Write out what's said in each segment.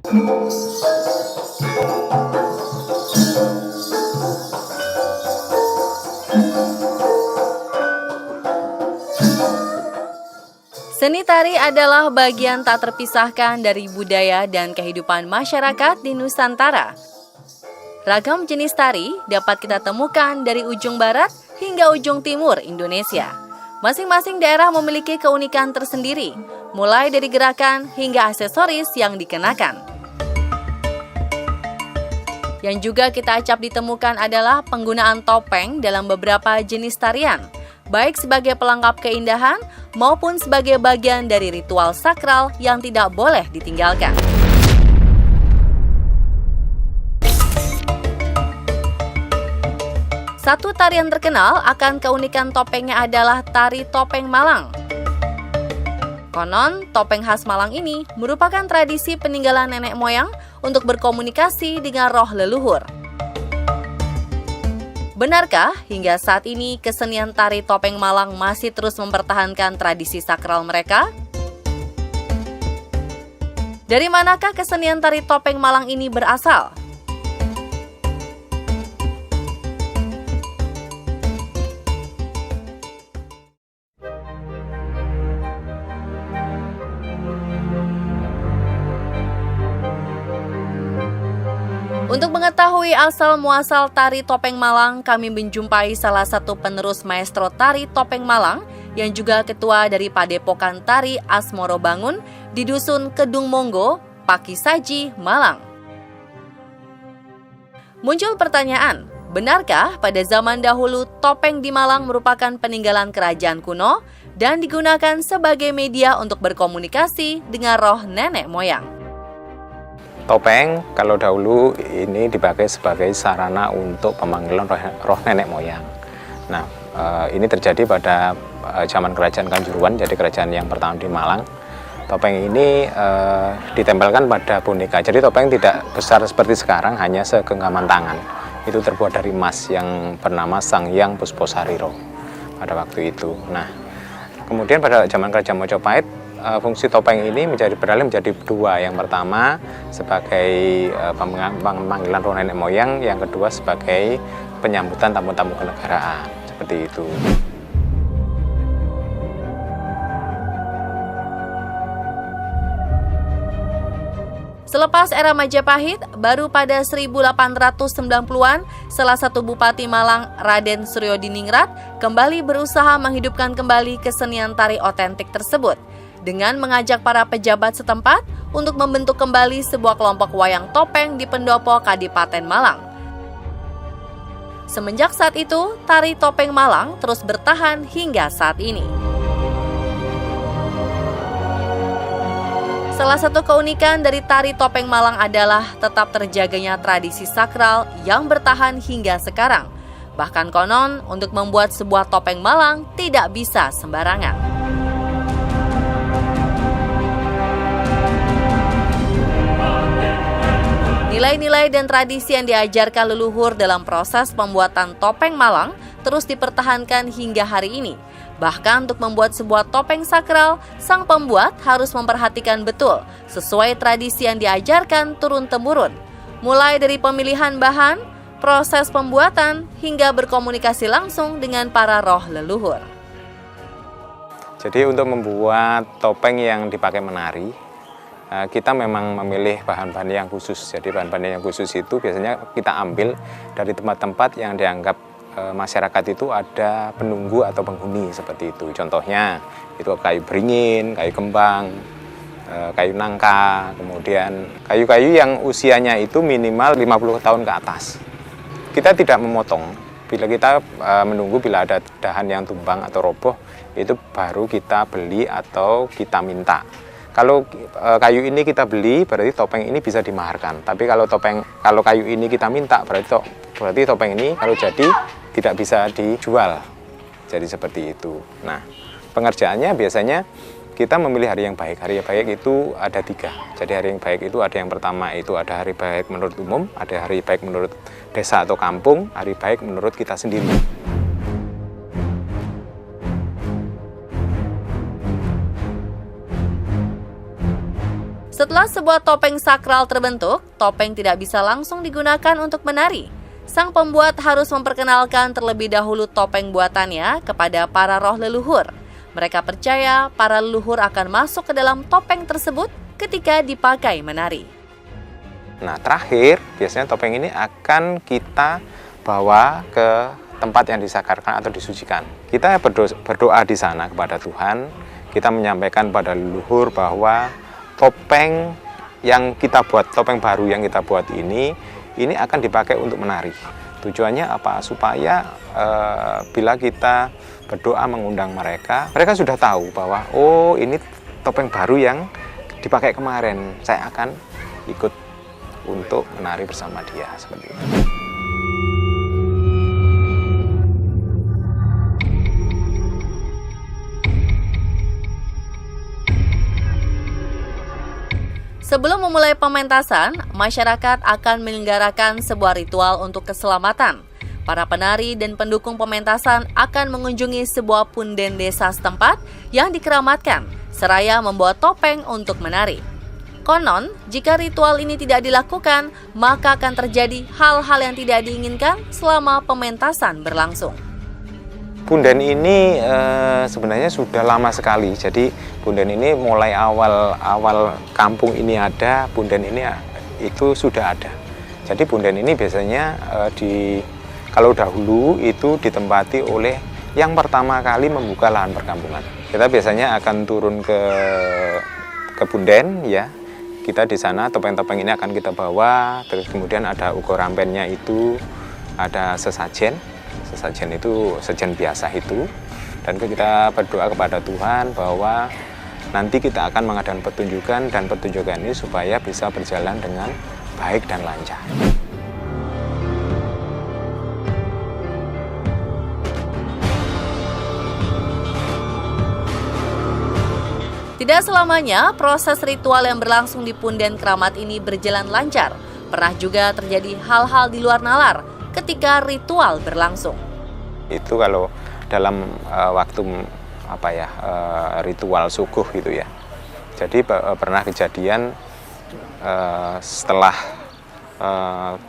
Seni tari adalah bagian tak terpisahkan dari budaya dan kehidupan masyarakat di Nusantara. Ragam jenis tari dapat kita temukan dari ujung barat hingga ujung timur Indonesia. Masing-masing daerah memiliki keunikan tersendiri, mulai dari gerakan hingga aksesoris yang dikenakan. Yang juga kita acap ditemukan adalah penggunaan topeng dalam beberapa jenis tarian, baik sebagai pelengkap keindahan maupun sebagai bagian dari ritual sakral yang tidak boleh ditinggalkan. Satu tarian terkenal akan keunikan topengnya adalah tari topeng Malang. Konon, topeng khas Malang ini merupakan tradisi peninggalan nenek moyang untuk berkomunikasi dengan roh leluhur. Benarkah hingga saat ini kesenian tari topeng Malang masih terus mempertahankan tradisi sakral mereka? Dari manakah kesenian tari topeng Malang ini berasal? Untuk mengetahui asal-muasal tari topeng Malang, kami menjumpai salah satu penerus maestro tari topeng Malang yang juga ketua dari Padepokan Tari Asmoro Bangun di Dusun Kedung Monggo, Pakisaji, Malang. Muncul pertanyaan, benarkah pada zaman dahulu topeng di Malang merupakan peninggalan kerajaan kuno dan digunakan sebagai media untuk berkomunikasi dengan roh nenek moyang? Topeng kalau dahulu ini dipakai sebagai sarana untuk pemanggilan roh nenek moyang. Nah, ini terjadi pada zaman kerajaan Kanjuruhan, jadi kerajaan yang pertama di Malang. Topeng ini ditempelkan pada boneka. Jadi topeng tidak besar seperti sekarang, hanya segenggaman tangan. Itu terbuat dari emas yang bernama Sang Hyang Pusposariro pada waktu itu. Nah, kemudian pada zaman kerajaan Mojopahit, fungsi topeng ini beralih menjadi dua. Yang pertama sebagai pemanggilan roh nenek moyang, yang kedua sebagai penyambutan tamu-tamu kenegaraan, seperti itu. Selepas era Majapahit, baru pada 1890-an, salah satu Bupati Malang, Raden Suryodiningrat, kembali berusaha menghidupkan kembali kesenian tari otentik tersebut dengan mengajak para pejabat setempat untuk membentuk kembali sebuah kelompok wayang topeng di pendopo Kadipaten Malang. Semenjak saat itu, tari topeng Malang terus bertahan hingga saat ini. Salah satu keunikan dari tari topeng Malang adalah tetap terjaganya tradisi sakral yang bertahan hingga sekarang. Bahkan konon, untuk membuat sebuah topeng Malang tidak bisa sembarangan. Nilai-nilai dan tradisi yang diajarkan leluhur dalam proses pembuatan topeng Malang terus dipertahankan hingga hari ini. Bahkan untuk membuat sebuah topeng sakral, sang pembuat harus memperhatikan betul sesuai tradisi yang diajarkan turun-temurun. Mulai dari pemilihan bahan, proses pembuatan, hingga berkomunikasi langsung dengan para roh leluhur. Jadi untuk membuat topeng yang dipakai menari, kita memang memilih bahan-bahan yang khusus. Jadi bahan-bahan yang khusus itu biasanya kita ambil dari tempat-tempat yang dianggap masyarakat itu ada penunggu atau penghuni, seperti itu. Contohnya itu kayu beringin, kayu kembang, kayu nangka, kemudian kayu-kayu yang usianya itu minimal 50 tahun ke atas. Kita tidak memotong. Bila kita menunggu bila ada dahan yang tumbang atau roboh, itu baru kita beli atau kita minta. Kalau kayu ini kita beli, berarti topeng ini bisa dimaharkan. Tapi kalau kayu ini kita minta, berarti topeng ini kalau jadi tidak bisa dijual. Jadi seperti itu. Nah, pengerjaannya biasanya kita memilih hari yang baik. Hari yang baik itu ada 3. Jadi hari yang baik itu ada yang pertama itu ada hari baik menurut umum, ada hari baik menurut desa atau kampung, hari baik menurut kita sendiri. Setelah sebuah topeng sakral terbentuk, topeng tidak bisa langsung digunakan untuk menari. Sang pembuat harus memperkenalkan terlebih dahulu topeng buatannya kepada para roh leluhur. Mereka percaya para leluhur akan masuk ke dalam topeng tersebut ketika dipakai menari. Nah, terakhir biasanya topeng ini akan kita bawa ke tempat yang disakralkan atau disucikan. Kita berdoa di sana kepada Tuhan, kita menyampaikan pada leluhur bahwa topeng yang kita buat, topeng baru yang kita buat ini akan dipakai untuk menari. Tujuannya apa? Supaya bila kita berdoa mengundang mereka sudah tahu bahwa oh ini topeng baru yang dipakai kemarin, saya akan ikut untuk menari bersama dia, seperti itu. Sebelum memulai pementasan, masyarakat akan menyelenggarakan sebuah ritual untuk keselamatan. Para penari dan pendukung pementasan akan mengunjungi sebuah punden desa setempat yang dikeramatkan, seraya membawa topeng untuk menari. Konon, jika ritual ini tidak dilakukan, maka akan terjadi hal-hal yang tidak diinginkan selama pementasan berlangsung. Punden ini sebenarnya sudah lama sekali. Jadi punden ini mulai awal kampung ini ada, punden ini itu sudah ada. Jadi punden ini biasanya kalau dahulu itu ditempati oleh yang pertama kali membuka lahan perkampungan. Kita biasanya akan turun ke punden, ya. Kita di sana topeng-topeng ini akan kita bawa, terus kemudian ada uko rampennya itu, ada sesajen. Sesajen itu sesajen biasa itu, dan kita berdoa kepada Tuhan bahwa nanti kita akan mengadakan pertunjukan, dan pertunjukan ini supaya bisa berjalan dengan baik dan lancar. Tidak selamanya proses ritual yang berlangsung di punden keramat ini berjalan lancar. Pernah juga terjadi hal-hal di luar nalar ketika ritual berlangsung. Itu kalau dalam waktu ritual suguh gitu ya. Jadi pernah kejadian setelah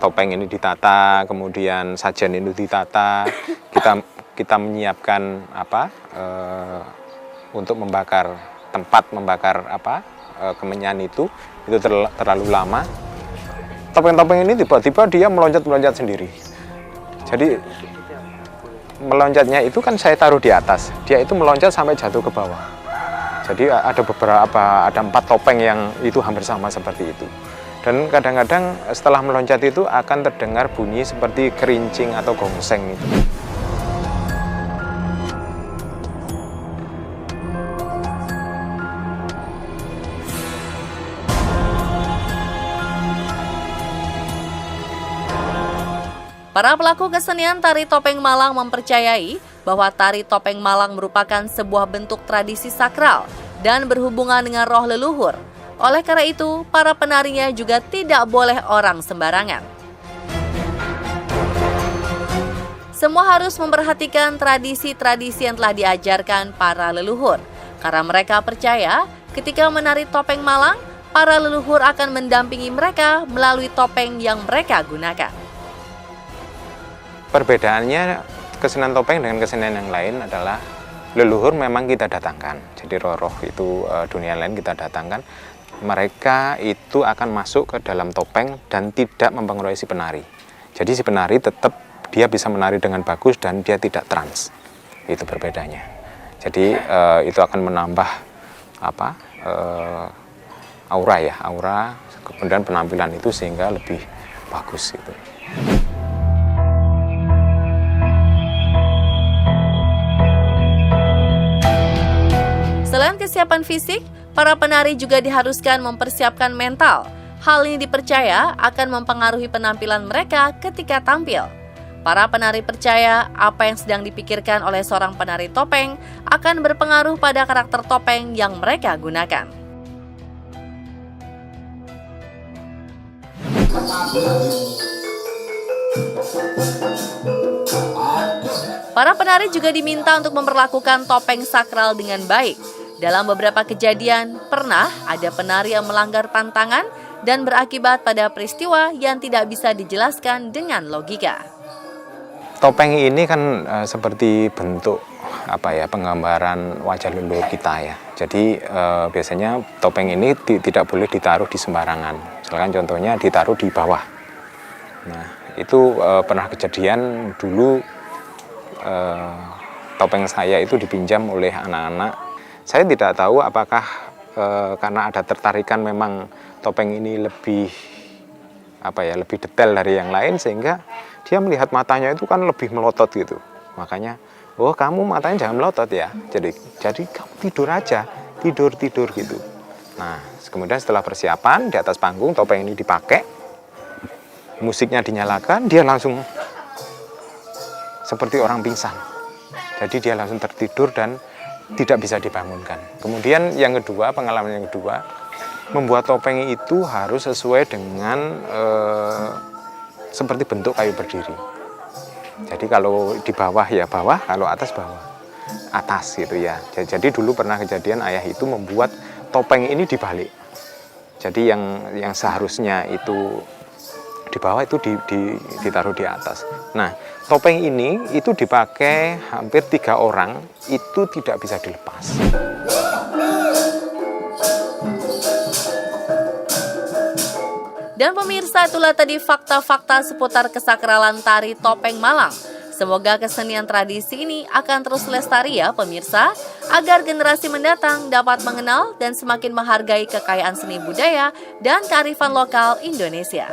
topeng ini ditata, kemudian sajen ini ditata, kita menyiapkan untuk membakar kemenyan itu terlalu lama. Topeng-topeng ini tiba-tiba dia meloncat sendiri. Jadi meloncatnya itu kan saya taruh di atas, dia itu meloncat sampai jatuh ke bawah. Jadi ada 4 topeng yang itu hampir sama seperti itu. Dan kadang-kadang setelah meloncat itu akan terdengar bunyi seperti kerincing atau gongseng itu. Para pelaku kesenian tari topeng Malang mempercayai bahwa tari topeng Malang merupakan sebuah bentuk tradisi sakral dan berhubungan dengan roh leluhur. Oleh karena itu, para penarinya juga tidak boleh orang sembarangan. Semua harus memperhatikan tradisi-tradisi yang telah diajarkan para leluhur, karena mereka percaya ketika menari topeng Malang, para leluhur akan mendampingi mereka melalui topeng yang mereka gunakan. Perbedaannya kesenian topeng dengan kesenian yang lain adalah leluhur memang kita datangkan. Jadi roh-roh itu dunia lain kita datangkan. Mereka itu akan masuk ke dalam topeng dan tidak mempengaruhi si penari. Jadi si penari tetap dia bisa menari dengan bagus dan dia tidak trans. Itu perbedaannya. Jadi itu akan menambah aura, kemudian penampilan itu sehingga lebih bagus gitu. Selain kesiapan fisik, para penari juga diharuskan mempersiapkan mental. Hal ini dipercaya akan mempengaruhi penampilan mereka ketika tampil. Para penari percaya apa yang sedang dipikirkan oleh seorang penari topeng akan berpengaruh pada karakter topeng yang mereka gunakan. Para penari juga diminta untuk memperlakukan topeng sakral dengan baik. Dalam beberapa kejadian, pernah ada penari yang melanggar pantangan dan berakibat pada peristiwa yang tidak bisa dijelaskan dengan logika. Topeng ini kan seperti bentuk penggambaran wajah leluhur kita ya. Jadi biasanya topeng ini tidak boleh ditaruh di sembarangan. Misalkan contohnya ditaruh di bawah. Nah, itu pernah kejadian dulu topeng saya itu dipinjam oleh anak-anak. Saya tidak tahu apakah karena ada tertarikan memang topeng ini lebih detail dari yang lain sehingga dia melihat matanya itu kan lebih melotot gitu. Makanya, oh kamu matanya jangan melotot ya. Jadi kamu tidur aja, tidur gitu. Nah, kemudian setelah persiapan di atas panggung topeng ini dipakai, musiknya dinyalakan, dia langsung seperti orang pingsan. Jadi dia langsung tertidur dan tidak bisa dibangunkan. Kemudian yang kedua, pengalaman yang kedua, membuat topeng itu harus sesuai dengan seperti bentuk kayu berdiri. Jadi kalau di bawah ya bawah, kalau atas bawah, atas gitu ya. Jadi dulu pernah kejadian ayah itu membuat topeng ini dibalik. Jadi yang seharusnya itu di bawah itu ditaruh di atas. Nah, topeng ini itu dipakai hampir 3 orang, itu tidak bisa dilepas. Dan pemirsa, itulah tadi fakta-fakta seputar kesakralan tari topeng Malang. Semoga kesenian tradisi ini akan terus lestari ya pemirsa, agar generasi mendatang dapat mengenal dan semakin menghargai kekayaan seni budaya dan kearifan lokal Indonesia.